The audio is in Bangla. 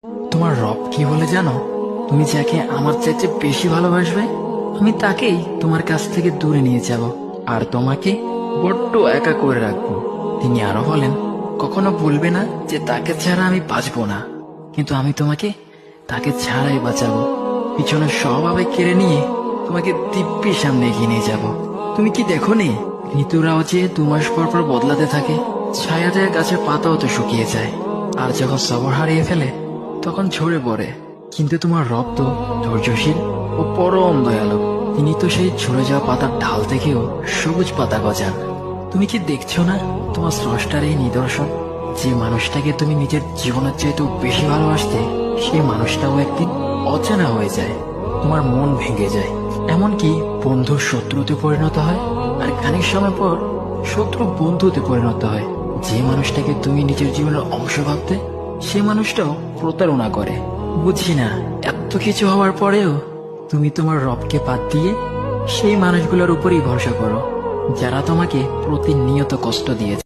তোমার রব কি বলে জানো? তুমি যাকে আমার চাইতে বেশি ভালোবাসবে, আমি তাকেই তোমার কাছ থেকে দূরে নিয়ে যাব আর তোমাকে বড্ড একা করে রাখবো। তিনি আরো বলেন, কখনো বলবে না যে তাকে ছাড়া আমি বাঁচবো না, কিন্তু আমি তোমাকে তাকে ছাড়াই বাঁচাবো। পিছনে সব আবেগ কেড়ে নিয়ে তোমাকে দিব্যির সামনে এগিয়ে নিয়ে যাব। তুমি কি দেখো নি, ঋতুরাও যে 2 মাস পর পর বদলাতে থাকে, ছায়া দেয়া গাছের পাতাও তো শুকিয়ে যায়, আর যখন সবর হারিয়ে ফেলে তখন ঝরে পড়ে। কিন্তু তোমার রব তো ধৈর্যশীল ও পরম দয়ালু। তিনি তো সেই ঝরে যাওয়া পাতার ঢাল থেকেও সবুজ পাতা গজান। তুমি কি দেখছো না তোমার স্রষ্টার এই নিদর্শন? যে মানুষটাকে তুমি নিজের জীবনের চাইতেও বেশি ভালোবাসতে, সেই মানুষটাও একদিন অচেনা হয়ে যায়, তোমার মন ভেঙে যায়, এমনকি বন্ধুর শত্রুতে পরিণত হয়। আর খানিক সময় পর শত্রু বন্ধুতে পরিণত হয়। যে মানুষটাকে তুমি নিজের জীবনের অংশ ভাবতে, সে মানুষটাও প্রতারণা করে। বুঝি না, এত কিছু হওয়ার পরেও তুমি তোমার রবকে বাদ দিয়ে সেই মানুষগুলোর উপরই ভরসা করো, যারা তোমাকে প্রতিনিয়ত কষ্ট দিয়েছে।